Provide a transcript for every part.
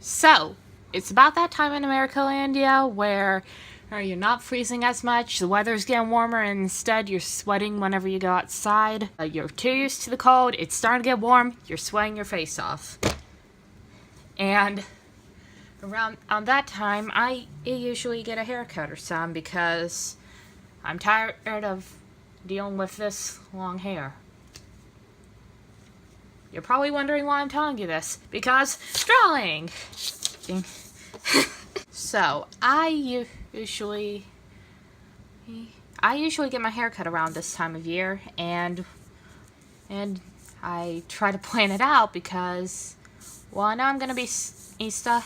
So, it's about that time in Americalandia where you're not freezing as much, the weather's getting warmer, and instead you're sweating whenever you go outside. You're too used to the cold, it's starting to get warm, you're sweating your face off. And around on that time, I usually get a haircut or some because I'm tired of dealing with this long hair. You're probably wondering why I'm telling you this. Because drawing! So, usually I usually get my hair cut around this time of year, and I try to plan it out because, well, I know I'm gonna be stuck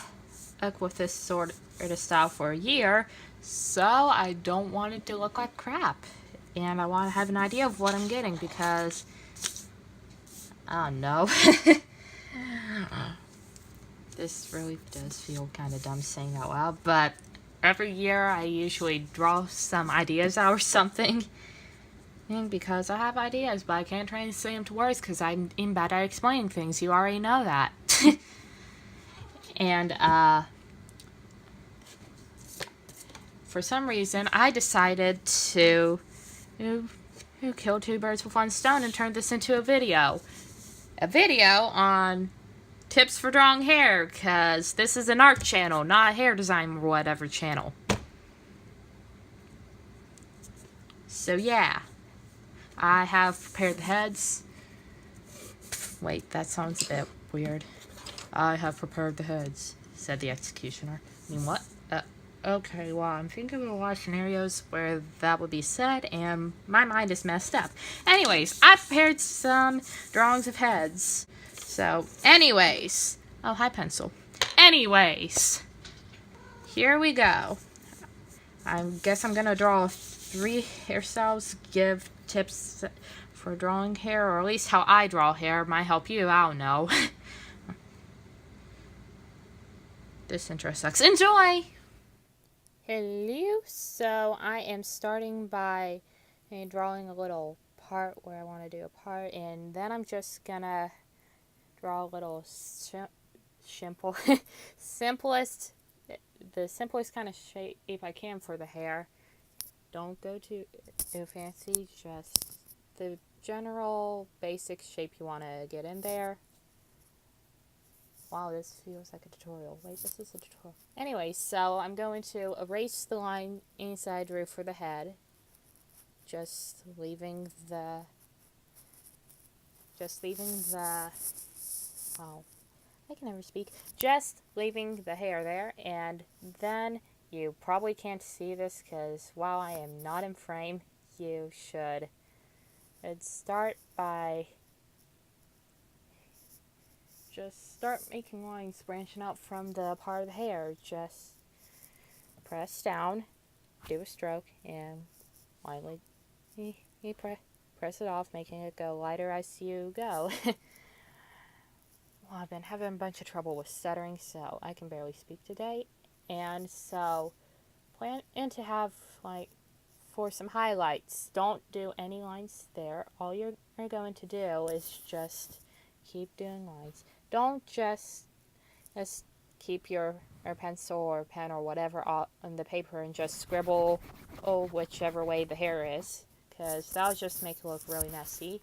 with this sort of style for a year, so I don't want it to look like crap, and I want to have an idea of what I'm getting because I don't know. This really does feel kind of dumb saying that out loud, but every year I usually draw some ideas out or something. Because I have ideas, but I can't translate them to words because I'm bad at explaining things. You already know that. And, for some reason, I decided to kill two birds with one stone and turn this into a video. A video on tips for drawing hair, because this is an art channel, not a hair design or whatever channel. So yeah, I have prepared the heads. Wait, that sounds a bit weird. I have prepared the heads, said the executioner. I mean, what? Okay, well, I'm thinking of a lot of scenarios where that would be said, and my mind is messed up. Anyways, I prepared some drawings of heads. So, anyways. Oh, hi, pencil. Anyways. Here we go. I guess I'm gonna draw 3 hairstyles, give tips for drawing hair, or at least how I draw hair. Might help you, I don't know. This intro sucks. Enjoy! Hello, so I am starting by drawing a little part where I want to do a part, and then I'm just gonna draw a little simplest, the simplest kind of shape I can for the hair. Don't go too fancy, just the general basic shape you want to get in there. Wow, this feels like a tutorial. Wait, this is a tutorial. Anyway, so I'm going to erase the line inside I drew for the head. Just leaving the... Oh, I can never speak. Just leaving the hair there, and then you probably can't see this because while I am not in frame, you should start by... Just start making lines branching out from the part of the hair. Just press down, do a stroke, and lightly press it off, making it go lighter as you go. Well, I've been having a bunch of trouble with stuttering, so I can barely speak today. And so, plan to have, like, for some highlights, don't do any lines there. All you're going to do is just keep doing lines. Don't just keep your pencil or pen or whatever on the paper and just scribble whichever way the hair is, because that'll just make it look really messy.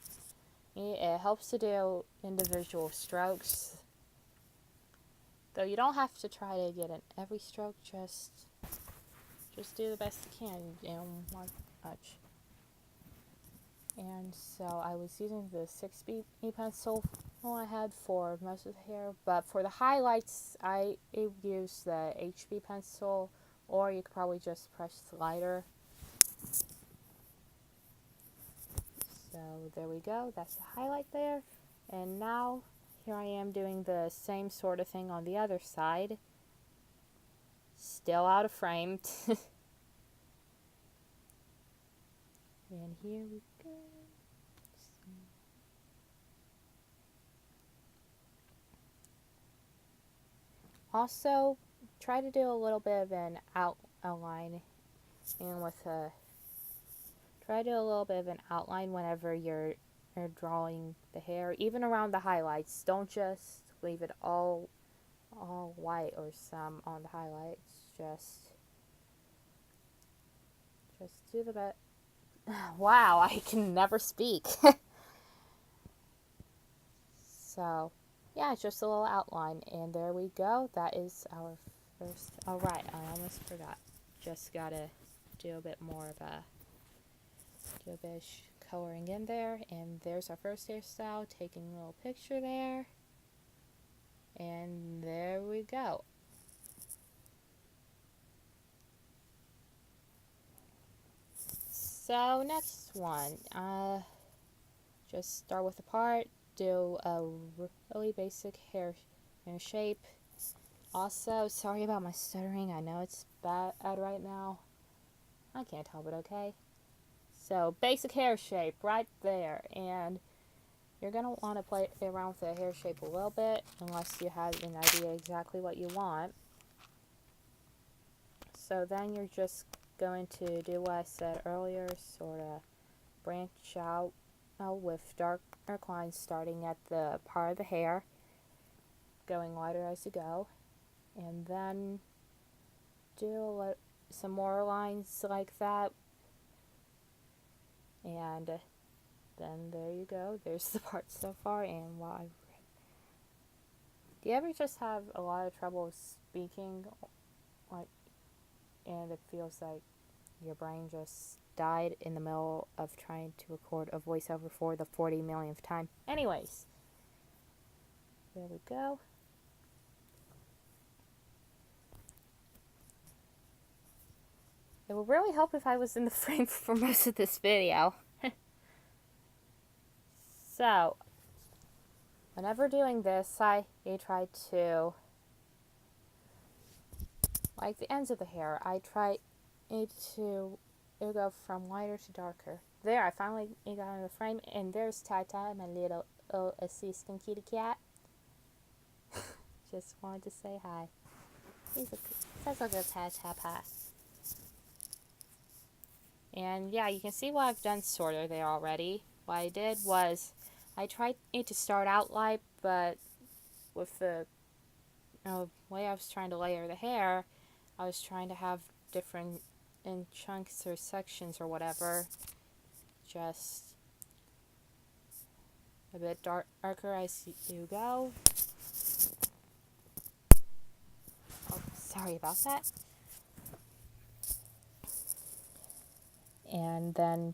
It helps to do individual strokes, though you don't have to try to get in every stroke. Just do the best you can. You don't want much. And so I was using the 6B pencil I had for most of the hair, but for the highlights I used the HB pencil, or you could probably just press the lighter. So there we go, that's the highlight there. And now here I am doing the same sort of thing on the other side. Still out of frame. And here we go. Also, try to do a little bit of an outline, and try to do a little bit of an outline whenever you're drawing the hair, even around the highlights. Don't just leave it all white or some on the highlights. Just do the best. Wow, I can never speak. So, yeah, just a little outline. And there we go. That is our first. Oh, right, I almost forgot. Just gotta do a bit more of a, do a bit of coloring in there. And there's our first hairstyle. Taking a little picture there. And there we go. So, next one. Just start with the part. Do a really basic hair shape. Also, sorry about my stuttering. I know it's bad right now. I can't help it, okay? So, basic hair shape right there. And you're going to want to play around with the hair shape a little bit, unless you have an idea exactly what you want. So then you're just going to do what I said earlier, sort of branch out with dark lines starting at the part of the hair, going lighter as you go, and then do some more lines like that, and then there you go. There's the part so far. And do you ever just have a lot of trouble speaking, like, and it feels like your brain just died in the middle of trying to record a voiceover for the 40 millionth time? Anyways, there we go. It would really help if I was in the frame for most of this video. So, whenever doing this, I try to, like the ends of the hair, I try to go from lighter to darker. There, I finally got in the frame, and there's Tata, my little assistant kitty cat. Just wanted to say hi. Says a good Tata. And yeah, you can see what I've done sort of there already. What I did was, I tried to start out light, but with the way I was trying to layer the hair, I was trying to have different in chunks or sections or whatever, just a bit darker as you go. Oh, sorry about that. And then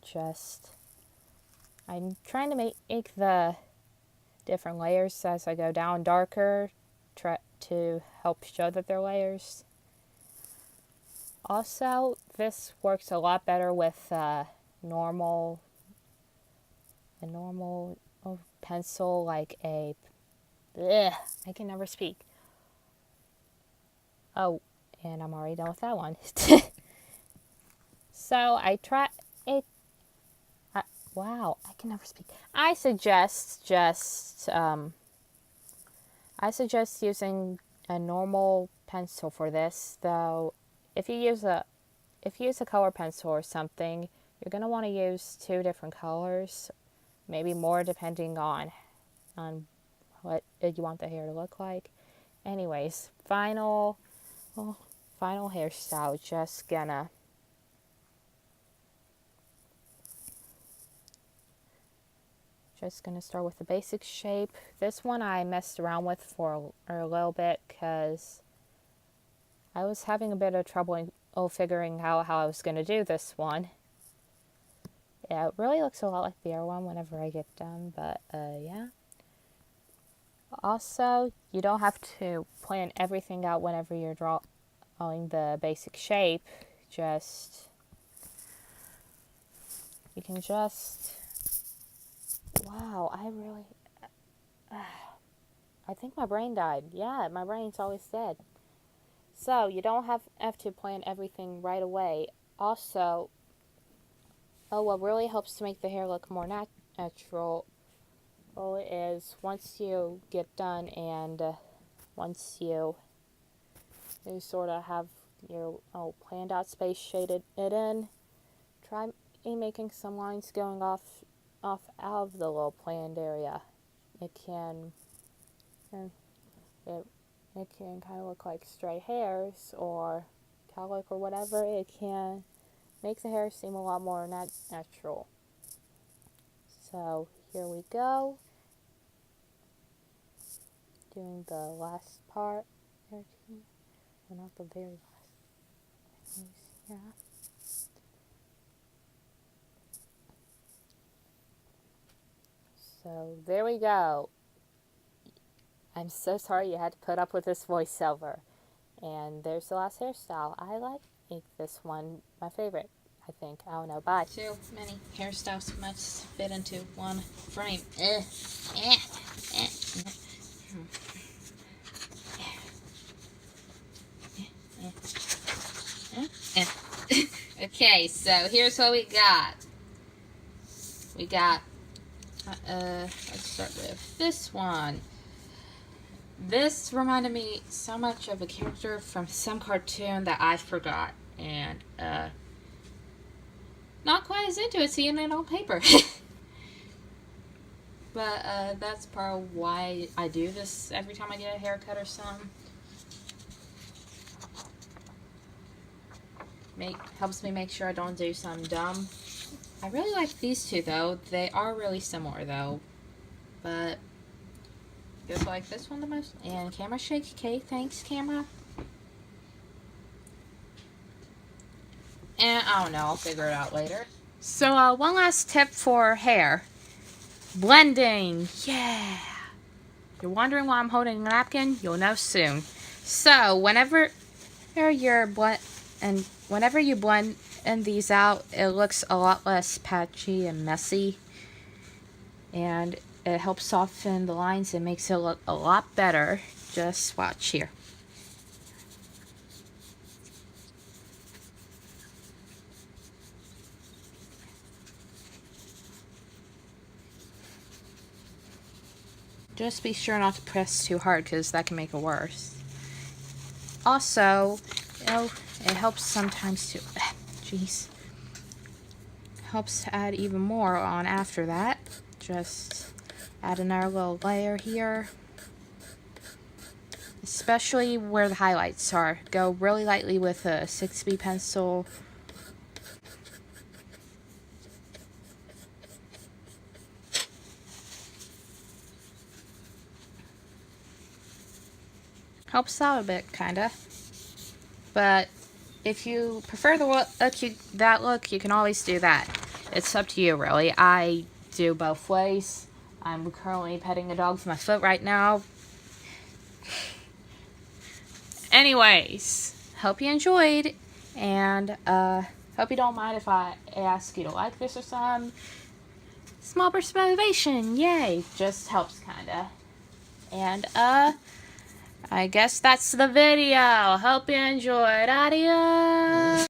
I'm trying to make the different layers as I go down darker, try to help show that they're layers. Also, this works a lot better with a normal pencil, like I can never speak. Oh, and I'm already done with that one. So I try it. Wow, I can never speak. I suggest using a normal pencil for this, though. If you use a color pencil or something, you're gonna want to use 2 different colors, maybe more depending on what you want the hair to look like. Anyways, final hairstyle. Just gonna start with the basic shape. This one I messed around with for a little bit because I was having a bit of trouble figuring out how I was gonna do this one. Yeah, it really looks a lot like the other one whenever I get done, but yeah. Also, you don't have to plan everything out whenever you're drawing the basic shape. You can just, wow, I think my brain died. Yeah, my brain's always dead. So, you don't have to plan everything right away. Also, what really helps to make the hair look more natural is once you get done and once you sort of have your planned out space shaded it in, try making some lines going off out of the little planned area. It it can kind of look like stray hairs or cowlick or whatever. It can make the hair seem a lot more natural. So here we go, doing the last part. Well, not the very last. Yeah. So there we go. I'm so sorry you had to put up with this voiceover. And there's the last hairstyle. I like this one, my favorite, I think. I don't know. Bye. Too many hairstyles must fit into one frame. Okay, so here's what we got. We got, let's start with this one. This reminded me so much of a character from some cartoon that I forgot. And, not quite as into it seeing it on paper. But, that's part of why I do this every time I get a haircut or something. Helps me make sure I don't do something dumb. I really like these two, though. They are really similar, though. But I just like this one the most. And camera shake. Okay, thanks, camera. And I don't know. I'll figure it out later. So, one last tip for hair. Blending. Yeah. You're wondering why I'm holding a napkin? You'll know soon. So, whenever you blend these out, it looks a lot less patchy and messy. And it helps soften the lines and makes it look a lot better. Just watch here. Just be sure not to press too hard because that can make it worse. Also, it helps sometimes to, helps to add even more on after that. Just add another little layer here. Especially where the highlights are. Go really lightly with a 6B pencil. Helps out a bit, kinda. But if you prefer that look, you can always do that. It's up to you, really. I do both ways. I'm currently petting a dog with my foot right now. Anyways, hope you enjoyed, and hope you don't mind if I ask you to like this or some small burst of motivation. Yay! Just helps, kinda. And I guess that's the video. Hope you enjoyed. Adios!